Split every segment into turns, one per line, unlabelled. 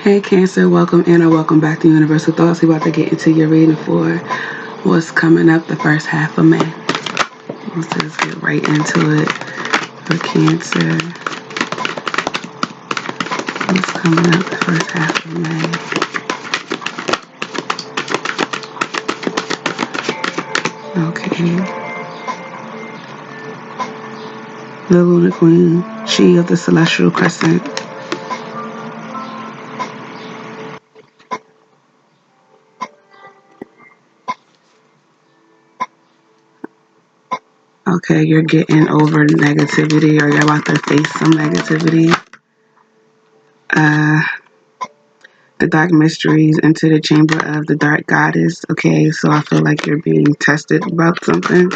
Hey Cancer, welcome in or welcome back to Universal Thoughts. We're about to get into your reading for what's coming up the first half of May. Let's just get right into it for Cancer. What's coming up the first half of May? Okay. The Lunar Queen, she of the Celestial Crescent. Okay, you're getting over negativity or you're about to face some negativity. The dark mysteries into the chamber of the dark goddess. Okay, so I feel like you're being tested about something.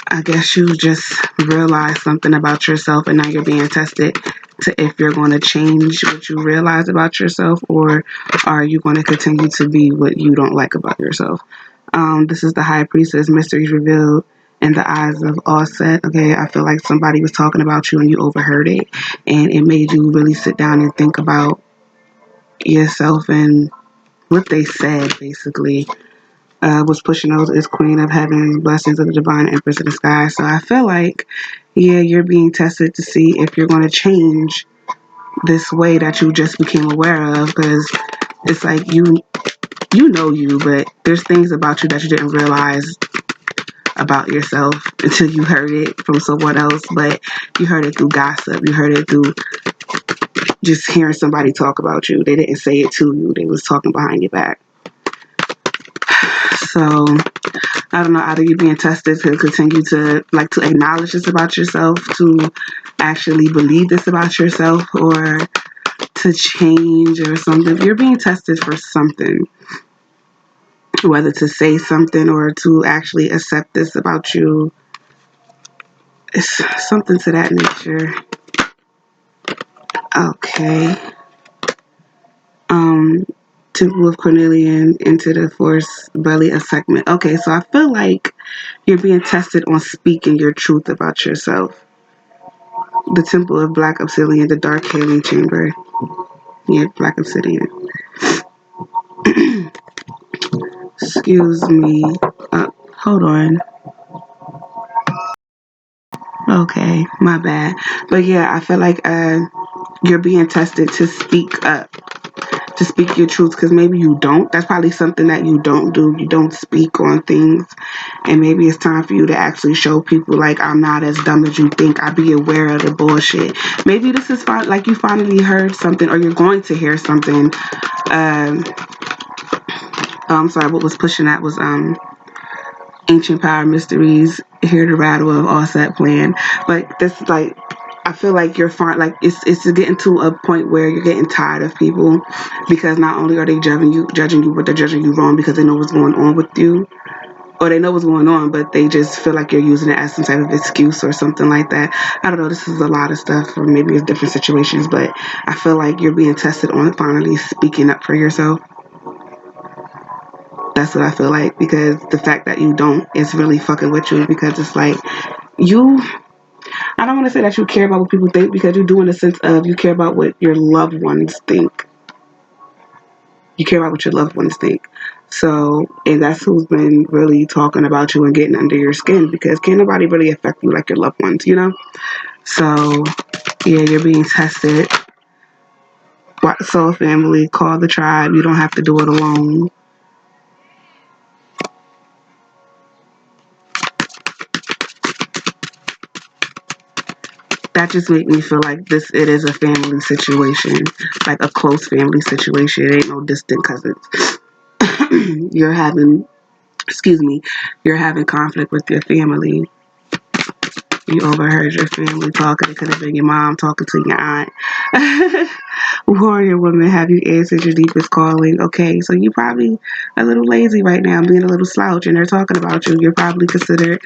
I guess you just realized something about yourself and now you're being tested to if you're going to change what you realize about yourself or are you going to continue to be what you don't like about yourself. This is the High Priestess, mysteries revealed in the eyes of Offset. Okay, I feel like somebody was talking about you and you overheard it and it made you really sit down and think about yourself and what they said basically. Was pushing those is Queen of Heaven, blessings of the divine Empress of the sky. So I feel like, yeah, you're being tested to see if you're going to change this way that you just became aware of, because it's like you know you, but there's things about you that you didn't realize about yourself until you heard it from someone else. But you heard it through gossip, you heard it through just hearing somebody talk about you. They didn't say it to you, they was talking behind your back. So I don't know, either you being tested to continue to acknowledge this about yourself, to actually believe this about yourself, or to change or something. You're being tested for something, whether to say something or to actually accept this about you. It's something to that nature. Okay. Temple of Cornelian into the Force belly a segment. Okay, so I feel like you're being tested on speaking your truth about yourself. The Temple of Black Obsidian, the Dark Healing Chamber. Yeah, Black Obsidian. Excuse me. Hold on. Okay, my bad. But yeah, I feel like you're being tested to speak up, to speak your truth, because maybe you don't. That's probably something that you don't do. You don't speak on things, and maybe it's time for you to actually show people like I'm not as dumb as you think. I be aware of the bullshit. Maybe this is like you finally heard something, or you're going to hear something. I'm sorry. What was pushing that was Ancient Power Mysteries. Hear the rattle of Offset Plan. But this like. I feel like you're fine. Like it's getting to a point where you're getting tired of people because not only are they judging you, but they're judging you wrong because they know what's going on with you, or they know what's going on, but they just feel like you're using it as some type of excuse or something like that. I don't know. This is a lot of stuff, or maybe it's different situations, but I feel like you're being tested on finally speaking up for yourself. That's what I feel like, because the fact that you don't is really fucking with you, because it's like you. I don't want to say that you care about what people think, because you do in the sense of you care about what your loved ones think. You care about what your loved ones think. So, and that's who's been really talking about you and getting under your skin, because can't nobody really affect you like your loved ones, you know? So, yeah, you're being tested. Soul family, call the tribe. You don't have to do it alone. That just make me feel like it is a family situation, like a close family situation. It ain't no distant cousins. You're having, excuse me, you're having conflict with your family. You overheard your family talking. It could have been your mom talking to your aunt. Warrior woman, have you answered your deepest calling? Okay, so you probably a little lazy right now, being a little slouch, and they're talking about you. You're probably considered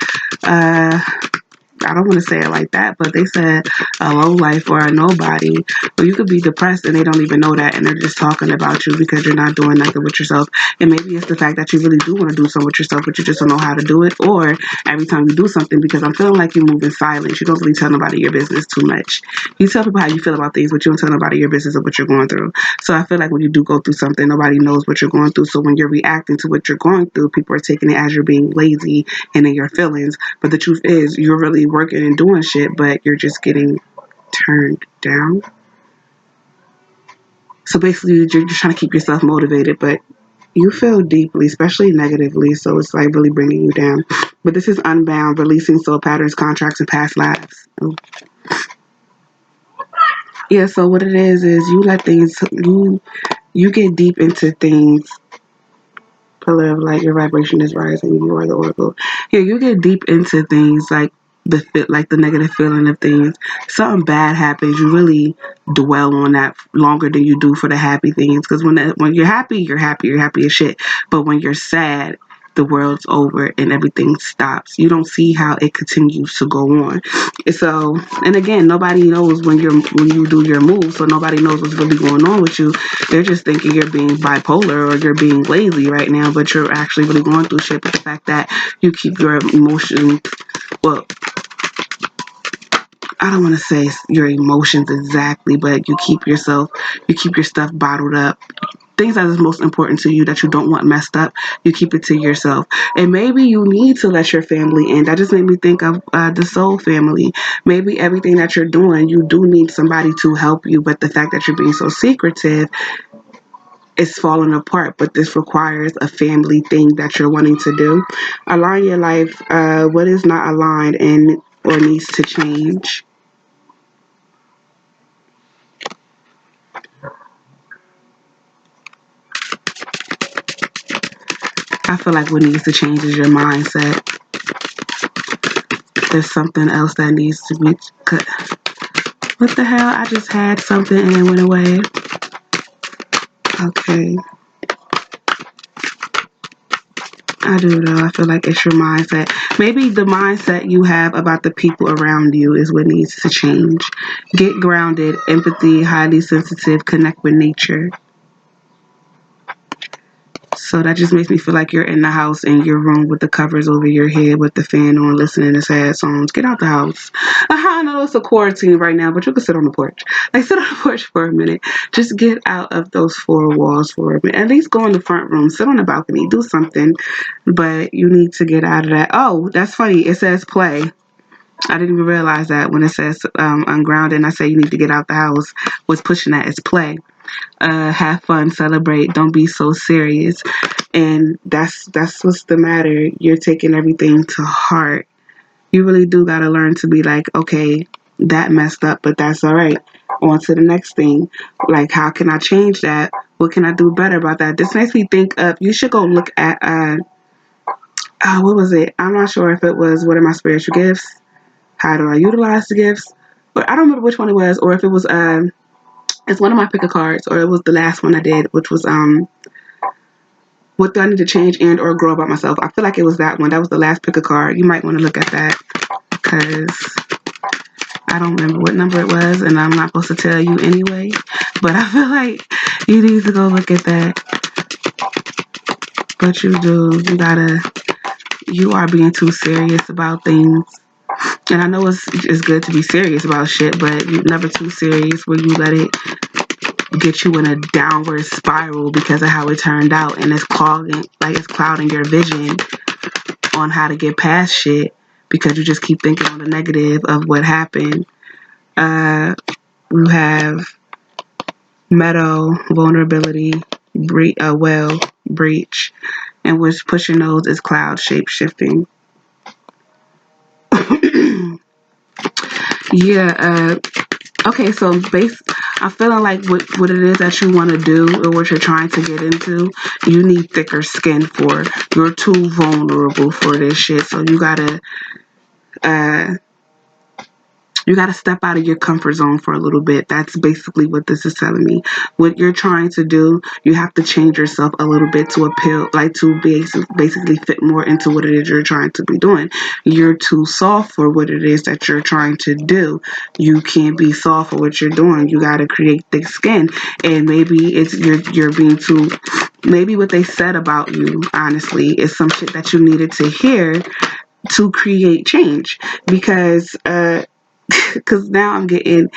I don't want to say it like that, but they said a low life or a nobody. Or you could be depressed and they don't even know that, and they're just talking about you because you're not doing nothing with yourself. And maybe it's the fact that you really do want to do something with yourself, but you just don't know how to do it. Or every time you do something, because I'm feeling like you move in silence, you don't really tell nobody your business too much. You tell people how you feel about things, but you don't tell nobody your business of what you're going through. So I feel like when you do go through something, nobody knows what you're going through. So when you're reacting to what you're going through, people are taking it as you're being lazy and in your feelings. But the truth is, you're really working and doing shit, but you're just getting turned down. So basically, you're just trying to keep yourself motivated, but you feel deeply, especially negatively. So it's like really bringing you down. But this is unbound, releasing soul patterns, contracts, and past lives. Oh. Yeah. So what it is you let things you get deep into things. Pillar of light, your vibration is rising. You are the oracle. Yeah, you get deep into things like the negative feeling of things. Something bad happens, you really dwell on that longer than you do for the happy things. Because when you're happy, you're happy. You're happy as shit. But when you're sad, the world's over and everything stops. You don't see how it continues to go on. So, and again, nobody knows when you do your move, so nobody knows what's really going on with you. They're just thinking you're being bipolar or you're being lazy right now, but you're actually really going through shit. But the fact that you keep your emotions, well, I don't want to say your emotions exactly, but you keep your stuff bottled up. Things that is most important to you that you don't want messed up, you keep it to yourself. And maybe you need to let your family in. That just made me think of the soul family. Maybe everything that you're doing, you do need somebody to help you, but the fact that you're being so secretive, it's falling apart. But this requires a family thing that you're wanting to do. Align your life. What is not aligned and or needs to change. I feel like what needs to change is your mindset. There's something else that needs to be cut. What the hell? I just had something and it went away. Okay. I do know. I feel like it's your mindset. Maybe the mindset you have about the people around you is what needs to change. Get grounded, empathy, highly sensitive, connect with nature. So that just makes me feel like you're in the house in your room with the covers over your head with the fan on, listening to sad songs. Get out the house. I know it's a quarantine right now, but you can sit on the porch. Like, sit on the porch for a minute. Just get out of those four walls for a minute. At least go in the front room. Sit on the balcony. Do something. But you need to get out of that. Oh, that's funny. It says play. I didn't even realize that when it says ungrounded and I say you need to get out the house, what's pushing that is play. Have fun, celebrate, don't be so serious. And that's what's the matter. You're taking everything to heart. You really do gotta learn to be like, okay, that messed up, but that's all right. On to the next thing. Like, how can I change that? What can I do better about that? This makes me think of, you should go look at what was it? I'm not sure if it was what are my spiritual gifts? How do I utilize the gifts? But I don't remember which one it was, or if it was it's one of my pick a cards, or it was the last one I did, which was what do I need to change and or grow about myself? I feel like it was that one. That was the last pick a card. You might want to look at that because I don't remember what number it was, and I'm not supposed to tell you anyway. But I feel like you need to go look at that. But you do. You are being too serious about things. And I know it's good to be serious about shit, but you're never too serious where you let it get you in a downward spiral because of how it turned out, and it's clouding your vision on how to get past shit because you just keep thinking on the negative of what happened. You have meadow, vulnerability, breach, and which pushing nose is cloud shape shifting. Yeah. Okay, so I'm feeling like what it is that you want to do or what you're trying to get into, you need thicker skin for. You're too vulnerable for this shit, so you gotta You got to step out of your comfort zone for a little bit. That's basically what this is telling me. What you're trying to do, you have to change yourself a little bit to appeal, like to basically fit more into what it is you're trying to be doing. You're too soft for what it is that you're trying to do. You can't be soft for what you're doing. You got to create thick skin. And maybe it's you're being too. Maybe what they said about you, honestly, is some shit that you needed to hear to create change. Because now I'm getting,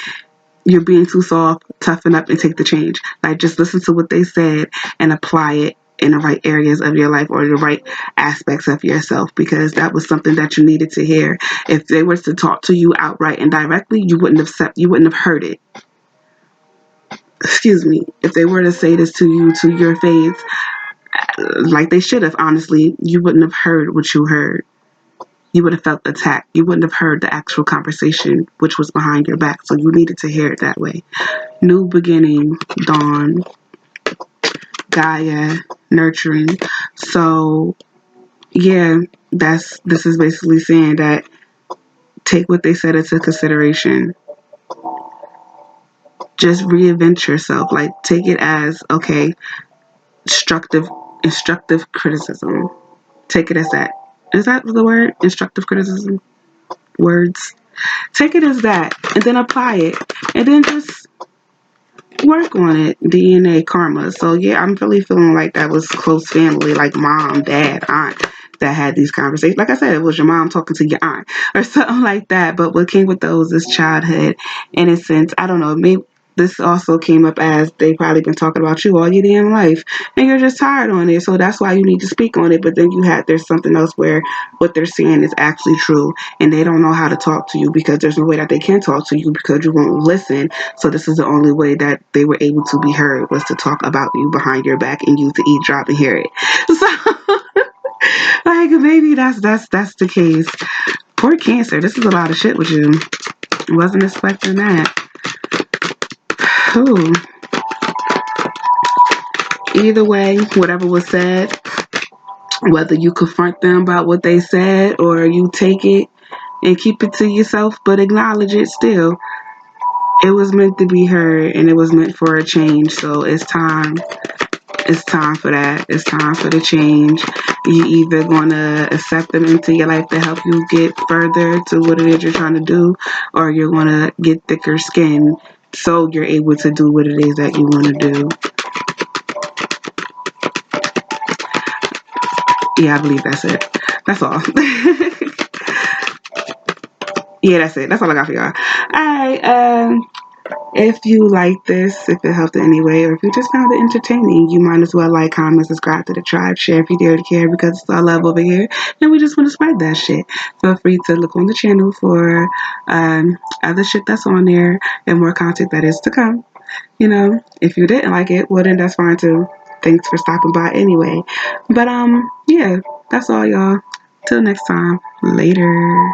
you're being too soft, toughen up and take the change. Like, just listen to what they said and apply it in the right areas of your life or the right aspects of yourself, because that was something that you needed to hear. If they were to talk to you outright and directly, you wouldn't have heard it. Excuse me. If they were to say this to you to your face, like they should have, honestly, you wouldn't have heard what you heard. You would have felt attacked. You wouldn't have heard the actual conversation, which was behind your back. So you needed to hear it that way. New beginning, dawn, Gaia, nurturing. So yeah, this is basically saying that take what they said into consideration. Just reinvent yourself. Like, take it as, okay, instructive instructive criticism. Take it as that. Is that the word? Instructive criticism? Words. Take it as that and then apply it. And then just work on it. DNA karma. So yeah, I'm really feeling like that was close family, like mom, dad, aunt, that had these conversations. Like I said, it was your mom talking to your aunt or something like that. But what came with those is childhood innocence. I don't know, maybe this also came up as they probably been talking about you all your damn life and you're just tired on it, so that's why you need to speak on it. But then there's something else where what they're saying is actually true and they don't know how to talk to you because there's no way that they can talk to you because you won't listen. So this is the only way that they were able to be heard, was to talk about you behind your back and you to eavesdrop and hear it. So like maybe that's the case. Poor Cancer, this is a lot of shit with you. Wasn't expecting that. Ooh. Either way, whatever was said, whether you confront them about what they said or you take it and keep it to yourself but acknowledge it still, it was meant to be heard and it was meant for a change. So it's time. It's time for that. It's time for the change. You either gonna accept them into your life to help you get further to what it is you're trying to do, or you're gonna get thicker skin so you're able to do what it is that you want to do. Yeah, I believe that's it. That's all. Yeah, that's it. That's all I got for y'all. Alright, if you like this, if it helped in any way, or if you just found it entertaining, you might as well like, comment, subscribe to the tribe, share if you dare to care, because it's all love over here, and we just want to spread that shit. Feel free to look on the channel for other shit that's on there and more content that is to come. You know, if you didn't like it, well then that's fine too. Thanks for stopping by anyway. But yeah, that's all y'all. Till next time. Later.